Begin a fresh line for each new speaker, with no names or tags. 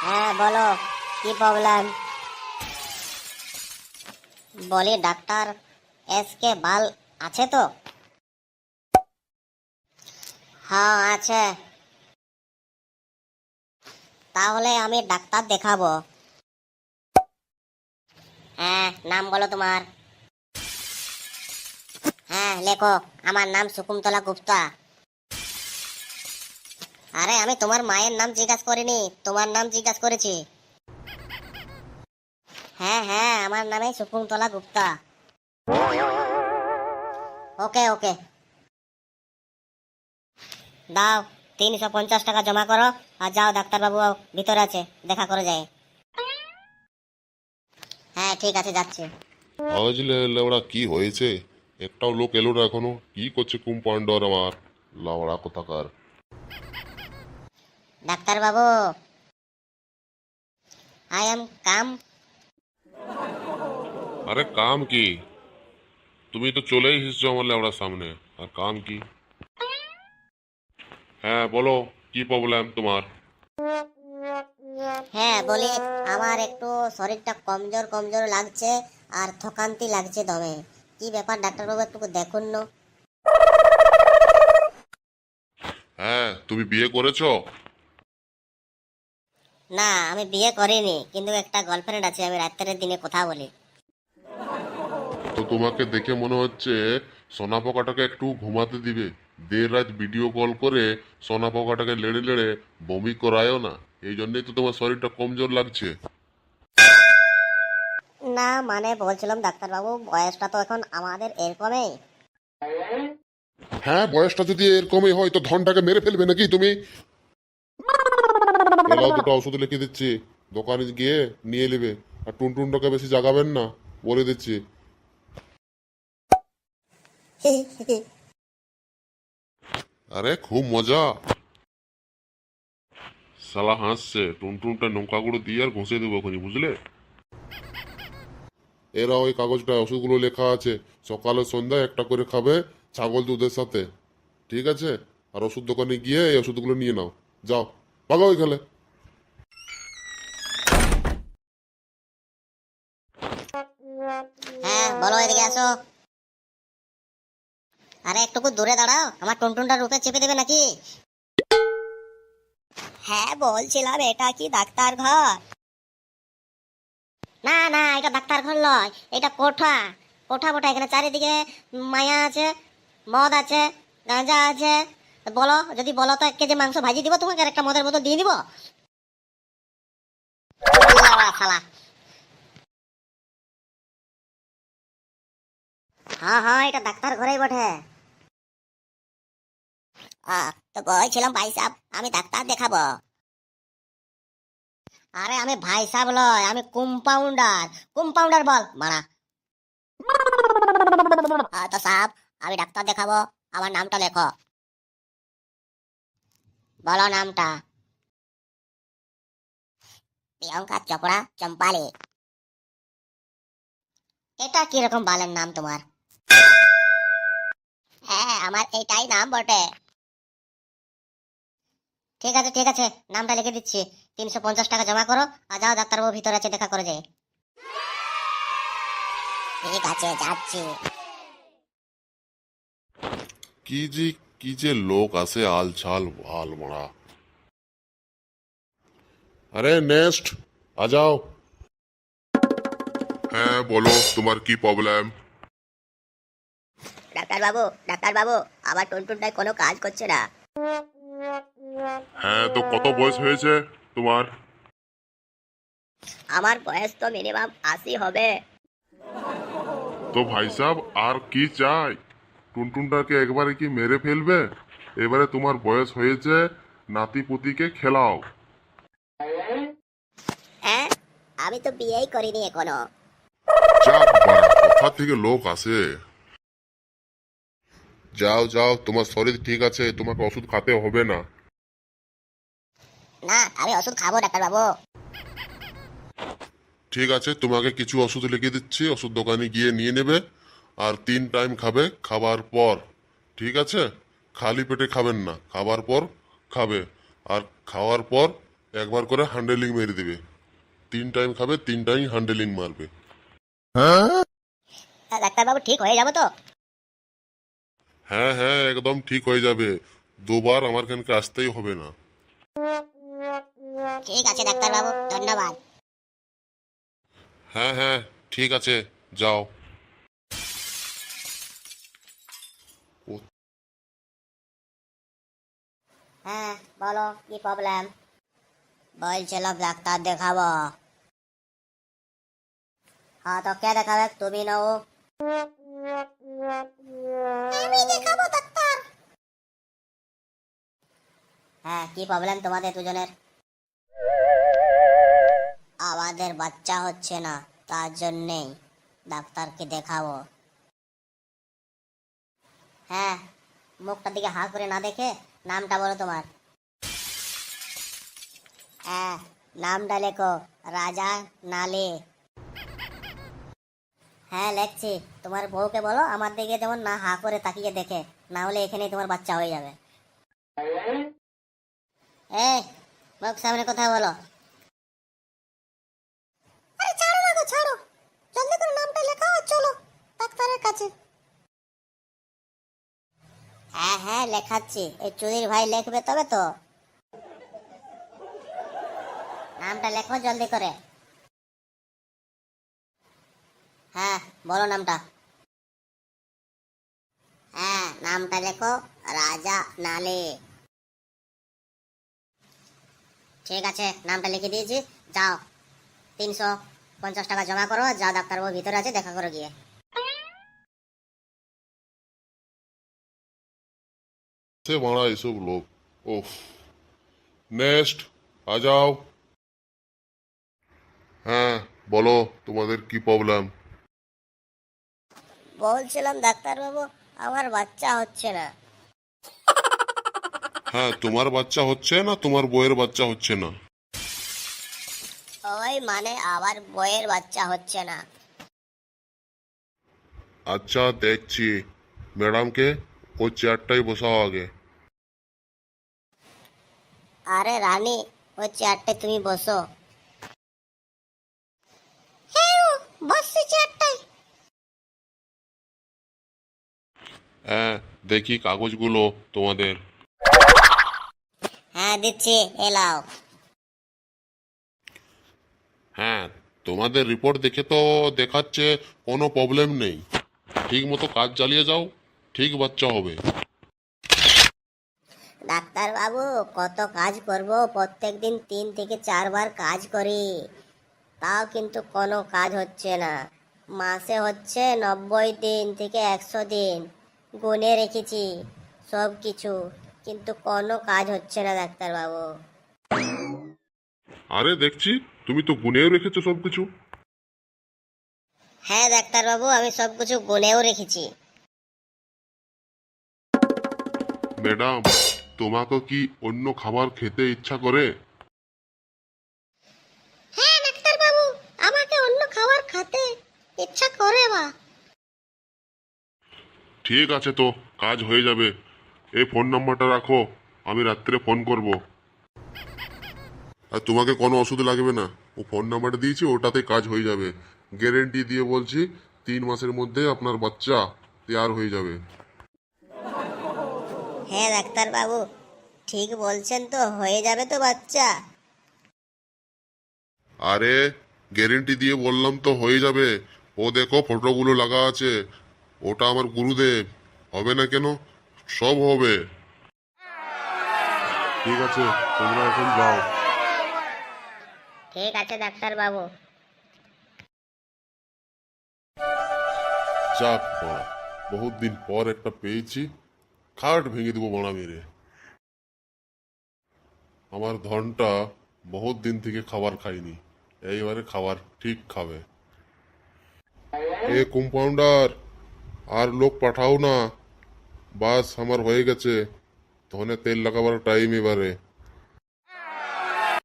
হ্যাঁ বলো, কি প্রবলেম? বলি ডাক্তার, এসকে বাল আছে তো? হ্যাঁ আছে। তাহলে আমি ডাক্তার দেখাবো। হ্যাঁ, নাম বলো তোমার। হ্যাঁ লেখো, আমার নাম শকুন্তলা গুপ্তা। আরে আমি তোমার মায়ের নাম জিজ্ঞাসা করিনি, তোমার নাম জিজ্ঞাসা করেছি। হ্যাঁ হ্যাঁ, আমার নামে শকুন্তলা গুপ্তা। ওকে ওকে, দাও 350 টাকা জমা করো আর যাও, ডাক্তারবাবু ভিতরে আছে, দেখা করে যায়। হ্যাঁ ঠিক আছে, যাচ্ছি।
আজ লেওড়া কি হয়েছে? একটাও লোক এলো না এখনো। কি করছে কম্পাউন্ডার আমার? লাউড়া কোথাকার।
ডাক্তারবাবু, আই এম কাম।
আরে কাম কি? তুমি তো চলেই এসেছো আমার লেওড়ার সামনে। আর কাম কি? হ্যাঁ বলো, কি প্রবলেম তোমার?
হ্যাঁ বলি, আমার একটু শরীরটা কমজোর কমজোর লাগছে আর থকান্তি লাগছে দমে। কি ব্যাপার ডাক্তারবাবু, একটু দেখুন না।
হ্যাঁ, তুমি বিয়ে করেছো?
না, আমি বিয়ে করিনি, কিন্তু একটা গার্লফ্রেন্ড আছে, আমি রাত্রের দিনে কথা বলি।
তো তোমাকে দেখে মনে হচ্ছে সোনা পোকাটাকে একটু ঘুমাতে দিবে। দের রাত ভিডিও কল করে সোনা পোকাটাকে লেড়ে লেড়ে বমি করায়ও না। এই জন্যই তো তোমার শরীরটা কমজোর লাগছে।
না মানে বলছিলাম ডাক্তারবাবু, বয়সটা তো এখন আমাদের এরকমই।
হ্যাঁ, বয়সটা যদি এরকমই হয় তো ধনটাকে মেরে ফেলবে নাকি তুমি? এলাও, দুটো ওষুধ লিখে দিচ্ছি, দোকানে গিয়ে নিয়ে নেবে। আর টুনটুনটাকে বেশি জাগাবেন না, বলে দিচ্ছি। আরে খুব মজা। শালা হাসছে। টুনটুনটা নৌকা গুঁড়ো দিয়ে আর ঘষে দেবো ওখানে, বুঝলে? এরা ওই কাগজটা ওষুধগুলো লেখা আছে, সকালে সন্ধ্যায় একটা করে খাবে ছাগল দুধের সাথে। ঠিক আছে? আর ওষুধ দোকানে গিয়ে এই ওষুধগুলো নিয়ে নাও। যাও, ভাগো ওইখানে।
হ্যাঁ বলো, এদিকে আসো। আরে একটুকু দূরে দাঁড়াও, আমার টুনটুনটা রূপে চেপে দেবে নাকি? হ্যাঁ বলছিলাম, এটা কি ডাক্তার ঘর? না না, এটা ডাক্তার ঘর নয়, এটা কোঠা। কোঠা মোটা, এখানে চারিদিকে মায়া আছে, মদ আছে, গাঁজা আছে। বলো, যদি বলো তো 1 কেজি মাংস ভাজি দিব তোমাকে, আর একটা মদের বোতল দিয়ে দিব। শালা। হ্যাঁ হ্যাঁ, এটা ডাক্তার ঘরেই বটে। তো বলছিলাম ভাই সাহেব, আমি ডাক্তার দেখাবো। আরে আমি ভাই সাহেব লয়, আমি কম্পাউন্ডার। কম্পাউন্ডার বল মারা। তো সাহেব, আমি ডাক্তার দেখাবো, আমার নামটা লেখো। বলো নামটা। প্রিয়ঙ্কা চোপড়া চম্পালি। এটা কিরকম বালের নাম তোমার? হ্যাঁ, আমার এইটাই নাম বটে। ঠিক আছে ঠিক আছে, নামটা লিখে দিচ্ছি। 350 টাকা জমা করো আর যাও, ডাক্তারবাবু ভিতরে আছে, দেখা করে যায়। ঠিক আছে, যাচ্ছি।
কি যে কি যে লোক আছে আলছাল ভাল মারা। আরে নেক্সট, আ যাও। হ্যাঁ বলো, তোমার কি প্রবলেম?
ডাক্তারবাবু, ডাক্তারবাবু, আমার টুনটুনটাই কোনো কাজ করছে না।
হ্যাঁ, তো কত বয়স হয়েছে তোমার?
আমার বয়স তো মিনিমাম 80 হবে।
তো ভাই সাহেব, আর কি চাই? টুনটুনটাকে একবারে কি মেরে ফেলবে? এবারে তোমার বয়স হয়েছে, নাতি পুতিকে খেলাও।
হ্যাঁ, আমি তো বিয়েই করিনি এখনো।
যাক বাড়া, কোথা থেকে লোক আসে। যাও যাও, তোমার শরীর ঠিক আছে, তোমাকে ওষুধ খেতে হবে না।
না, আমি ওষুধ খাবো ডাক্তারবাবু।
ঠিক আছে, তোমাকে কিছু ওষুধ লিখে দিচ্ছি, ওষুধ দোকানে গিয়ে নিয়ে নেবে। আর 3 টাইম খাবে খাবার পর। ঠিক আছে? খালি পেটে খাবেন না, খাবার পর খাবে। আর খাওয়ার পর একবার করে হ্যান্ডেলিং মেরে দিবে। 3 টাইম খাবে, 3 টাইম হ্যান্ডেলিং মারবে।
হ্যাঁ ডাক্তারবাবু, ঠিক হয়ে যাবো তো?
হ্যাঁ হ্যাঁ, একদম ঠিক হয়ে যাবে। দুবার আমার কাছে আসতেই হবে না।
ঠিক আছে ডাক্তারবাবু, ধন্যবাদ।
হ্যাঁ হ্যাঁ, ঠিক আছে, যাও। ও-
হ্যাঁ বলো, কি প্রবলেম? বলছিলাম ডাক্তার দেখাবো। হ্যাঁ তো কে দেখাবে, তুমি না ও? আমি দেখাবো ডাক্তার। হ্যাঁ, কি প্রবলেম তোমাদের দুজনের? আমাদের বাচ্চা হচ্ছে না, তার জন্যেই ডাক্তারকে দেখাবো। হ্যাঁ, মুখটার দিকে হা করে না দেখে নামটা বলো তোমার। হ্যাঁ, নামটা লেখো, রাজা নালে। হ্যাঁ লেখছি। তোমার বউকে বলো আমার দিকে যেমন না হা করে তাকিয়ে দেখে, না হলে এখানেই তোমার বাচ্চা হয়ে যাবে। এই, মুখ সামনে কথা বলো। আরে ছাড়ো না গো, ছাড়ো। জলদি করে নামটা লেখাও আর চলো ডাক্তারের কাছে। হ্যাঁ হ্যাঁ লেখাচ্ছি, এই চুদির ভাই লিখবে তবে তো। নামটা লেখো জলদি করে। হ্যাঁ বলো নামটা। হ্যাঁ, নামটা লেখো, রাজা নালে। ঠিক আছে, নামটা লিখে দিয়েছি। যাও, 350 টাকা জমা করো, যাও ডাক্তারবাবু ভিতরে আছে, দেখা করো গিয়ে।
সে মারা এসব লোক। ওফ। নেক্সট, আ যাও। হ্যাঁ বলো, তোমাদের কি প্রবলেম?
বলছিলাম ডাক্তারবাবু, আমার বাচ্চা হচ্ছে না।
হ্যাঁ, তোমার বাচ্চা হচ্ছে না, তোমার বউয়ের বাচ্চা হচ্ছে না।
ওই মানে আমার বইয়ের বাচ্চা হচ্ছে না।
আচ্ছা দেখছি। ম্যাডামকে ওই চেয়ারটাই বসাও আগে।
আরে রানী, ওই চেয়ারটায় তুমি বসো। হ্যাঁ বসছি চেয়ারটায়।
হ্যাঁ, দেখি কাগজগুলো তোমাদের।
হ্যাঁ দিচ্ছি, এলাও।
হ্যাঁ, তোমাদের রিপোর্ট দেখে তো দেখাচ্ছে কোনো প্রবলেম নেই। ঠিক মতো কাজ চালিয়ে যাও, ঠিক বাচ্চা হবে।
ডাক্তার বাবু, কত কাজ করব? প্রত্যেকদিন 3 থেকে 4 বার কাজ করি, তাও কিন্তু কোনো কাজ হচ্ছে না। মাসে হচ্ছে 90 দিন থেকে 100 দিন, গুনে রেখেছি সব কিছু, কিন্তু কোনো কাজ হচ্ছে না ডাক্তার বাবু।
আরে দেখছি, তুমি তো গুনেও রেখেছো সবকিছু।
হ্যাঁ ডাক্তার বাবু, আমি সব কিছু গুনেও রেখেছি।
ম্যাডাম, তোমাকে কি অন্য খাবার খেতে ইচ্ছা করে?
হ্যাঁ ডাক্তার বাবু, আমাকে অন্য খাবার খেতে ইচ্ছা করে বা।
ঠিক আছে, তো কাজ হয়ে যাবে। এই ফোন নাম্বারটা রাখো, আমি রাত্রে ফোন করব। আর তোমাকে কোনো ওষুধ লাগবে না, ও ফোন নাম্বারটা দিয়েছি, ওটাতে কাজ হয়ে যাবে। গ্যারেন্টি দিয়ে বলছি, 3 মাসের মধ্যে আপনার বাচ্চা তৈয়ার হয়ে যাবে।
হ্যাঁ ডাক্তার বাবু, ঠিক বলছেন তো, হয়ে যাবে তো বাচ্চা?
আরে গ্যারেন্টি দিয়ে বললাম তো হয়ে যাবে। ও দেখো, ফটোগুলো লাগা আছে, ওটা আমার গুরুদেব। হবে না কেন? সব হবে। ঠিক আছে, তোমরা এখন যাও।
ঠিক আছে ডাক্তার বাবু।
চাপ বাড়া, বহুত দিন পর একটা পেয়েছি, খাট ভেঙে দেবো বাড়া মেরে। আমার ধনটা বহুত দিন থেকে খাবার খাইনি, এইবারে খাবার ঠিক খাবে। এ কম্পাউন্ডার, আর লোক পাঠাও না, বাস আমার হয়ে গেছে। ধনে তেল লাগাবার টাইম এবারে।